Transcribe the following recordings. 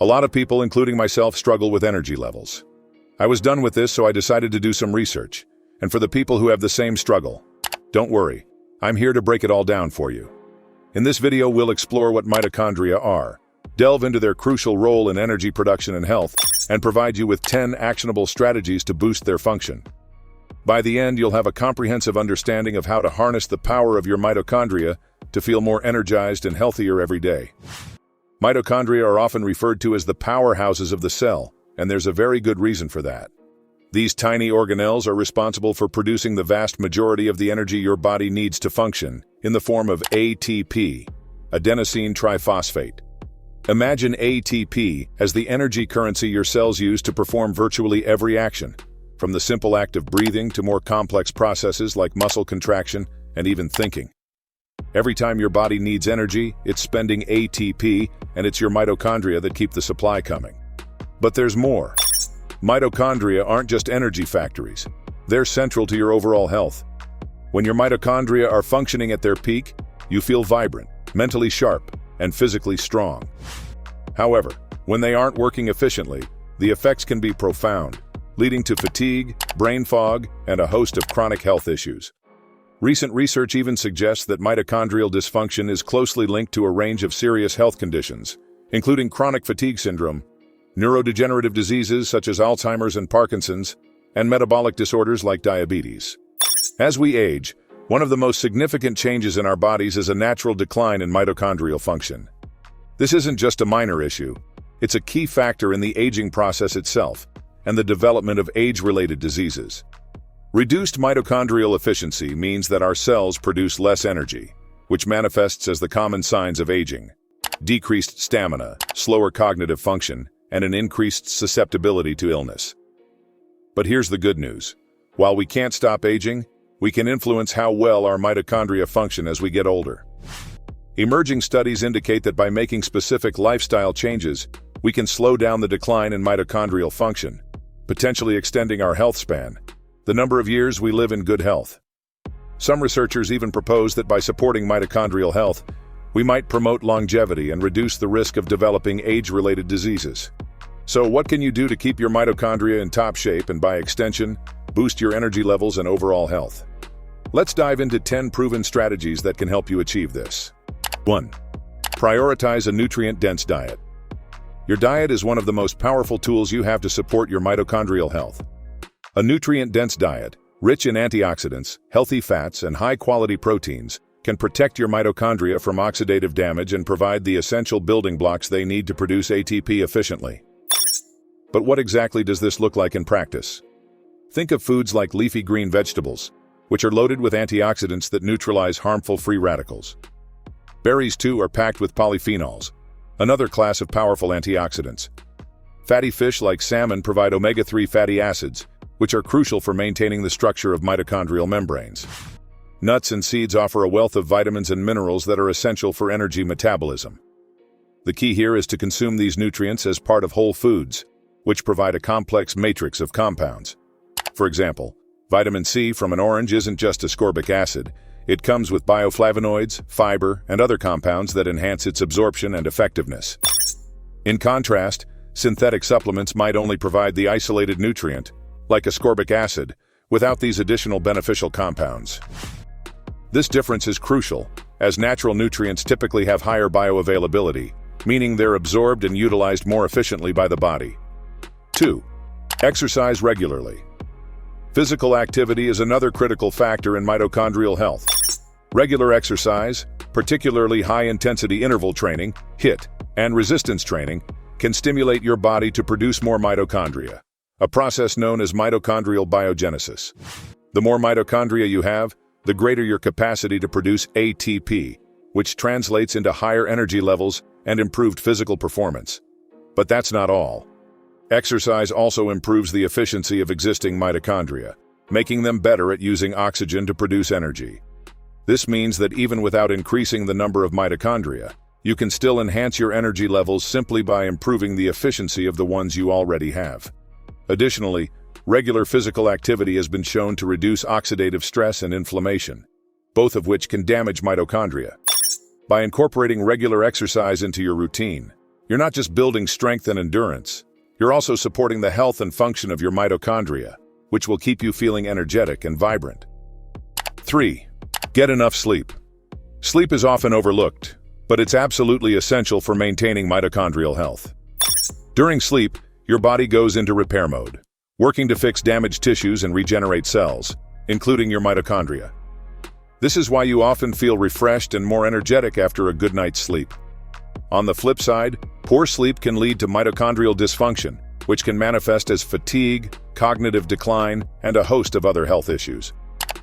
A lot of people, including myself, struggle with energy levels. I was done with this, so I decided to do some research. And for the people who have the same struggle, don't worry, I'm here to break it all down for you. In this video, we'll explore what mitochondria are, delve into their crucial role in energy production and health, and provide you with 10 actionable strategies to boost their function. By the end, you'll have a comprehensive understanding of how to harness the power of your mitochondria to feel more energized and healthier every day. Mitochondria are often referred to as the powerhouses of the cell, and there's a very good reason for that. These tiny organelles are responsible for producing the vast majority of the energy your body needs to function, in the form of ATP, adenosine triphosphate. Imagine ATP as the energy currency your cells use to perform virtually every action, from the simple act of breathing to more complex processes like muscle contraction and even thinking. Every time your body needs energy, it's spending ATP, and it's your mitochondria that keep the supply coming. But there's more. Mitochondria aren't just energy factories. They're central to your overall health. When your mitochondria are functioning at their peak, you feel vibrant, mentally sharp, and physically strong. However, when they aren't working efficiently, the effects can be profound, leading to fatigue, brain fog, and a host of chronic health issues. Recent research even suggests that mitochondrial dysfunction is closely linked to a range of serious health conditions, including chronic fatigue syndrome, neurodegenerative diseases such as Alzheimer's and Parkinson's, and metabolic disorders like diabetes. As we age, one of the most significant changes in our bodies is a natural decline in mitochondrial function. This isn't just a minor issue, it's a key factor in the aging process itself and the development of age-related diseases. Reduced mitochondrial efficiency means that our cells produce less energy, which manifests as the common signs of aging: decreased stamina, slower cognitive function, and an increased susceptibility to illness. But here's the good news. While we can't stop aging, we can influence how well our mitochondria function as we get older. Emerging studies indicate that by making specific lifestyle changes, we can slow down the decline in mitochondrial function, potentially extending our health span, the number of years we live in good health. Some researchers even propose that by supporting mitochondrial health, we might promote longevity and reduce the risk of developing age-related diseases. So what can you do to keep your mitochondria in top shape and, by extension, boost your energy levels and overall health? Let's dive into 10 proven strategies that can help you achieve this. 1. Prioritize a nutrient-dense diet. Your diet is one of the most powerful tools you have to support your mitochondrial health. A nutrient-dense diet, rich in antioxidants, healthy fats, and high-quality proteins, can protect your mitochondria from oxidative damage and provide the essential building blocks they need to produce ATP efficiently. But what exactly does this look like in practice? Think of foods like leafy green vegetables, which are loaded with antioxidants that neutralize harmful free radicals. Berries, too, are packed with polyphenols, another class of powerful antioxidants. Fatty fish like salmon provide omega-3 fatty acids, which are crucial for maintaining the structure of mitochondrial membranes. Nuts and seeds offer a wealth of vitamins and minerals that are essential for energy metabolism. The key here is to consume these nutrients as part of whole foods, which provide a complex matrix of compounds. For example, vitamin C from an orange isn't just ascorbic acid. It comes with bioflavonoids, fiber, and other compounds that enhance its absorption and effectiveness. In contrast, synthetic supplements might only provide the isolated nutrient, like ascorbic acid, without these additional beneficial compounds. This difference is crucial, as natural nutrients typically have higher bioavailability, meaning they're absorbed and utilized more efficiently by the body. 2. Exercise regularly. Physical activity is another critical factor in mitochondrial health. Regular exercise, particularly high-intensity interval training, HIIT, and resistance training, can stimulate your body to produce more mitochondria, a process known as mitochondrial biogenesis. The more mitochondria you have, the greater your capacity to produce ATP, which translates into higher energy levels and improved physical performance. But that's not all. Exercise also improves the efficiency of existing mitochondria, making them better at using oxygen to produce energy. This means that even without increasing the number of mitochondria, you can still enhance your energy levels simply by improving the efficiency of the ones you already have. Additionally, regular physical activity has been shown to reduce oxidative stress and inflammation, both of which can damage mitochondria. By incorporating regular exercise into your routine, You're not just building strength and endurance, you're also supporting the health and function of your mitochondria, which will keep you feeling energetic and vibrant. 3. Get enough sleep. Sleep is often overlooked, but it's absolutely essential for maintaining mitochondrial health. During sleep, your body goes into repair mode, working to fix damaged tissues and regenerate cells, including your mitochondria. This is why you often feel refreshed and more energetic after a good night's sleep. On the flip side, poor sleep can lead to mitochondrial dysfunction, which can manifest as fatigue, cognitive decline, and a host of other health issues.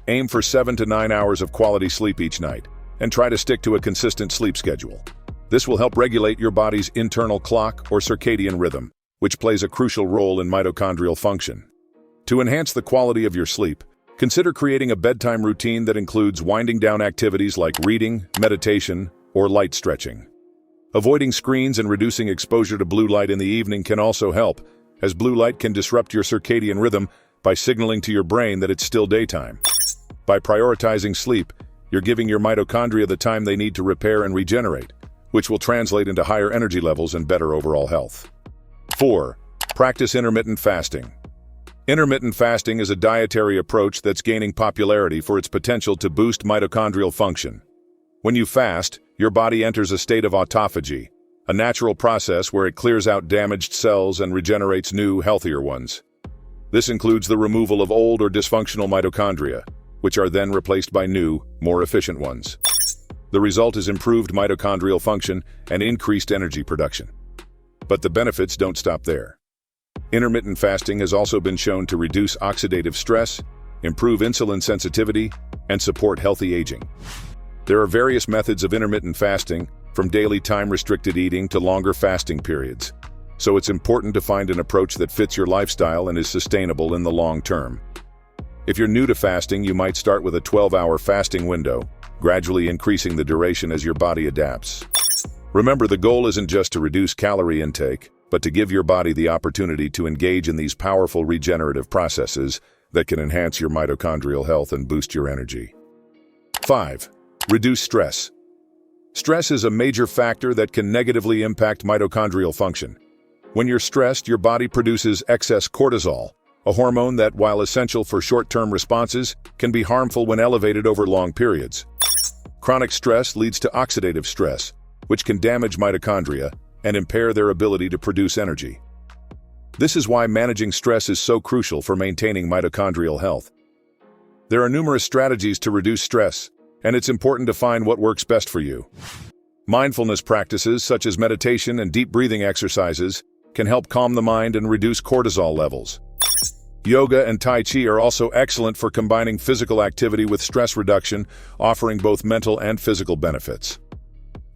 Aim for 7 to 9 hours of quality sleep each night, and try to stick to a consistent sleep schedule. This will help regulate your body's internal clock or circadian rhythm, which plays a crucial role in mitochondrial function. To enhance the quality of your sleep, consider creating a bedtime routine that includes winding down activities like reading, meditation, or light stretching. Avoiding screens and reducing exposure to blue light in the evening can also help, as blue light can disrupt your circadian rhythm by signaling to your brain that it's still daytime. By prioritizing sleep, you're giving your mitochondria the time they need to repair and regenerate, which will translate into higher energy levels and better overall health. 4. Practice intermittent fasting. Intermittent fasting is a dietary approach that's gaining popularity for its potential to boost mitochondrial function. When you fast, your body enters a state of autophagy, a natural process where it clears out damaged cells and regenerates new, healthier ones. This includes the removal of old or dysfunctional mitochondria, which are then replaced by new, more efficient ones. The result is improved mitochondrial function and increased energy production. But the benefits don't stop there. Intermittent fasting has also been shown to reduce oxidative stress, improve insulin sensitivity, and support healthy aging. There are various methods of intermittent fasting, from daily time-restricted eating to longer fasting periods. So it's important to find an approach that fits your lifestyle and is sustainable in the long term. If you're new to fasting, you might start with a 12-hour fasting window, gradually increasing the duration as your body adapts. Remember, the goal isn't just to reduce calorie intake, but to give your body the opportunity to engage in these powerful regenerative processes that can enhance your mitochondrial health and boost your energy. 5. Reduce stress. Stress is a major factor that can negatively impact mitochondrial function. When you're stressed, your body produces excess cortisol, a hormone that, while essential for short-term responses, can be harmful when elevated over long periods. Chronic stress leads to oxidative stress, which can damage mitochondria and impair their ability to produce energy. This is why managing stress is so crucial for maintaining mitochondrial health. There are numerous strategies to reduce stress, and it's important to find what works best for you. Mindfulness practices such as meditation and deep breathing exercises can help calm the mind and reduce cortisol levels. Yoga and Tai Chi are also excellent for combining physical activity with stress reduction, offering both mental and physical benefits.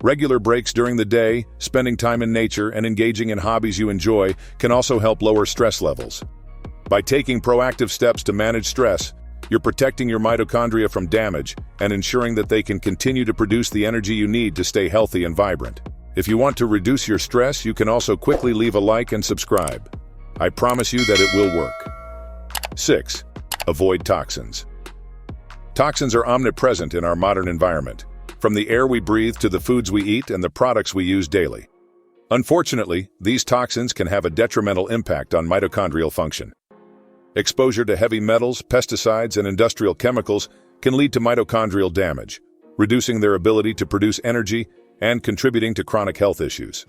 Regular breaks during the day, spending time in nature, and engaging in hobbies you enjoy can also help lower stress levels. By taking proactive steps to manage stress, you're protecting your mitochondria from damage and ensuring that they can continue to produce the energy you need to stay healthy and vibrant. If you want to reduce your stress, you can also quickly leave a like and subscribe. I promise you that it will work. 6. Avoid toxins. Toxins are omnipresent in our modern environment, from the air we breathe to the foods we eat and the products we use daily. Unfortunately, these toxins can have a detrimental impact on mitochondrial function. Exposure to heavy metals, pesticides, and industrial chemicals can lead to mitochondrial damage, reducing their ability to produce energy and contributing to chronic health issues.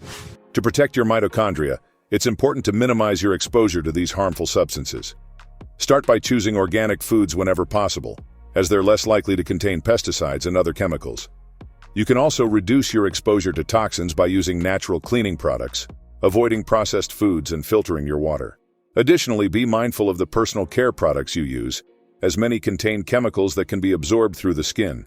To protect your mitochondria, it's important to minimize your exposure to these harmful substances. Start by choosing organic foods whenever possible, as they're less likely to contain pesticides and other chemicals. You can also reduce your exposure to toxins by using natural cleaning products, avoiding processed foods, and filtering your water. Additionally, be mindful of the personal care products you use, as many contain chemicals that can be absorbed through the skin.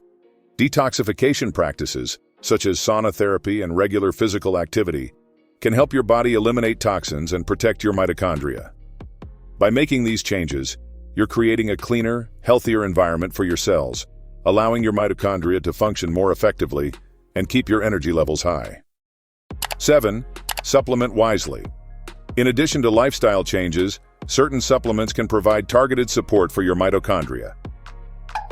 Detoxification practices, such as sauna therapy and regular physical activity, can help your body eliminate toxins and protect your mitochondria. By making these changes, you're creating a cleaner, healthier environment for your cells, allowing your mitochondria to function more effectively and keep your energy levels high. 7. Supplement wisely. In addition to lifestyle changes, certain supplements can provide targeted support for your mitochondria.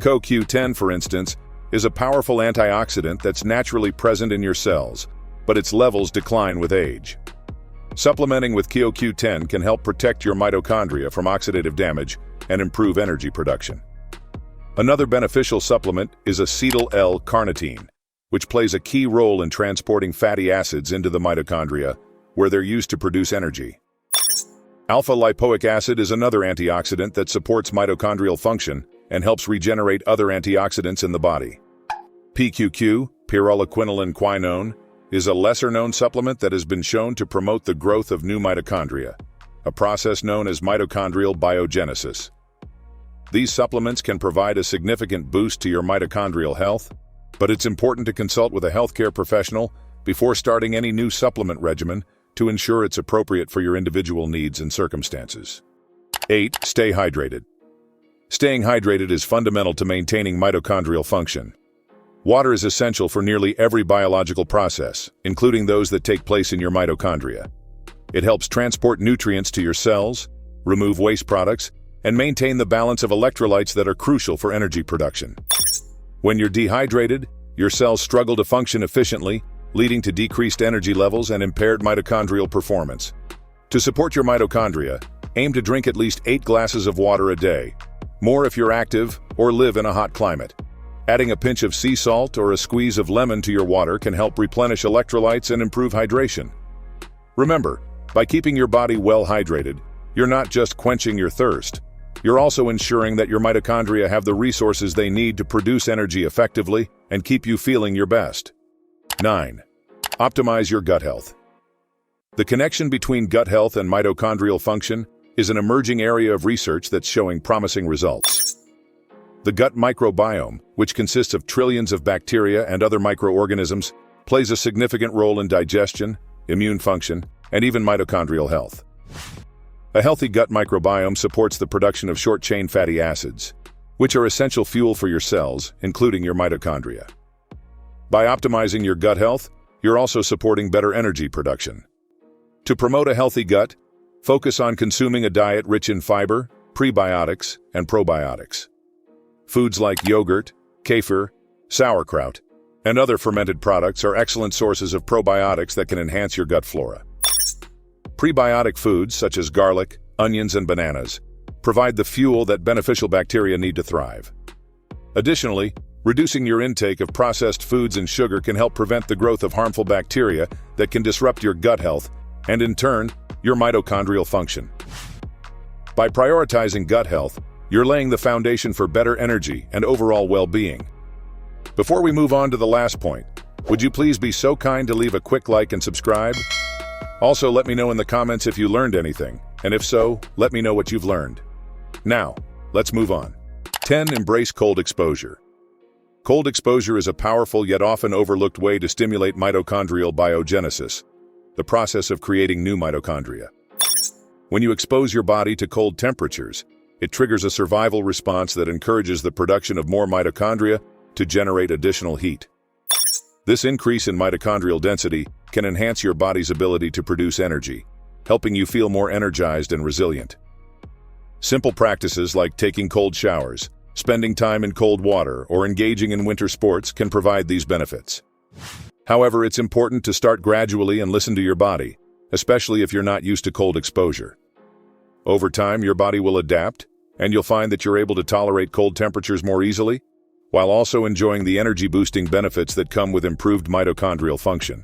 CoQ10, for instance, is a powerful antioxidant that's naturally present in your cells, but its levels decline with age. Supplementing with CoQ10 can help protect your mitochondria from oxidative damage and improve energy production. Another beneficial supplement is acetyl L-carnitine, which plays a key role in transporting fatty acids into the mitochondria, where they're used to produce energy. Alpha-lipoic acid is another antioxidant that supports mitochondrial function and helps regenerate other antioxidants in the body. PQQ, pyrroloquinoline quinone, is a lesser-known supplement that has been shown to promote the growth of new mitochondria, a process known as mitochondrial biogenesis. These supplements can provide a significant boost to your mitochondrial health, but it's important to consult with a healthcare professional before starting any new supplement regimen to ensure it's appropriate for your individual needs and circumstances. 8. Stay hydrated. Staying hydrated is fundamental to maintaining mitochondrial function. Water is essential for nearly every biological process, including those that take place in your mitochondria. It helps transport nutrients to your cells, remove waste products, and maintain the balance of electrolytes that are crucial for energy production. When you're dehydrated, your cells struggle to function efficiently, leading to decreased energy levels and impaired mitochondrial performance. To support your mitochondria, aim to drink at least 8 glasses of water a day, more if you're active or live in a hot climate. Adding a pinch of sea salt or a squeeze of lemon to your water can help replenish electrolytes and improve hydration. Remember, by keeping your body well hydrated, you're not just quenching your thirst, you're also ensuring that your mitochondria have the resources they need to produce energy effectively and keep you feeling your best. 9. Optimize your gut health. The connection between gut health and mitochondrial function is an emerging area of research that's showing promising results. The gut microbiome, which consists of trillions of bacteria and other microorganisms, plays a significant role in digestion, immune function, and even mitochondrial health. A healthy gut microbiome supports the production of short-chain fatty acids, which are essential fuel for your cells, including your mitochondria. By optimizing your gut health, you're also supporting better energy production. To promote a healthy gut, focus on consuming a diet rich in fiber, prebiotics, and probiotics. Foods like yogurt, kefir, sauerkraut, and other fermented products are excellent sources of probiotics that can enhance your gut flora. Prebiotic foods, such as garlic, onions, and bananas, provide the fuel that beneficial bacteria need to thrive. Additionally, reducing your intake of processed foods and sugar can help prevent the growth of harmful bacteria that can disrupt your gut health and, in turn, your mitochondrial function. By prioritizing gut health, you're laying the foundation for better energy and overall well-being. Before we move on to the last point, would you please be so kind to leave a quick like and subscribe? Also, let me know in the comments if you learned anything, and if so, let me know what you've learned. Now, let's move on. 10. Embrace cold exposure. Cold exposure is a powerful yet often overlooked way to stimulate mitochondrial biogenesis, the process of creating new mitochondria. When you expose your body to cold temperatures, it triggers a survival response that encourages the production of more mitochondria to generate additional heat. This increase in mitochondrial density can enhance your body's ability to produce energy, helping you feel more energized and resilient. Simple practices like taking cold showers, spending time in cold water, or engaging in winter sports can provide these benefits. However, it's important to start gradually and listen to your body, especially if you're not used to cold exposure. Over time, your body will adapt, and you'll find that you're able to tolerate cold temperatures more easily, while also enjoying the energy-boosting benefits that come with improved mitochondrial function.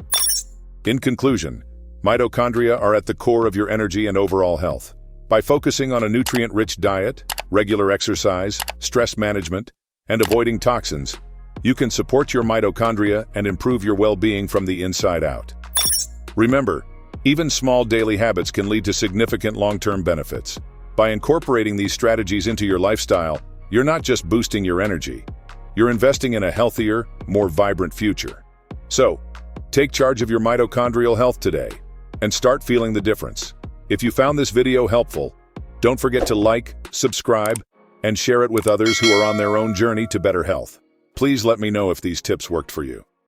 In conclusion, mitochondria are at the core of your energy and overall health. By focusing on a nutrient-rich diet, regular exercise, stress management, and avoiding toxins, you can support your mitochondria and improve your well-being from the inside out. Remember, even small daily habits can lead to significant long-term benefits. By incorporating these strategies into your lifestyle, you're not just boosting your energy, you're investing in a healthier, more vibrant future. So, take charge of your mitochondrial health today and start feeling the difference. If you found this video helpful, don't forget to like, subscribe, and share it with others who are on their own journey to better health. Please let me know if these tips worked for you.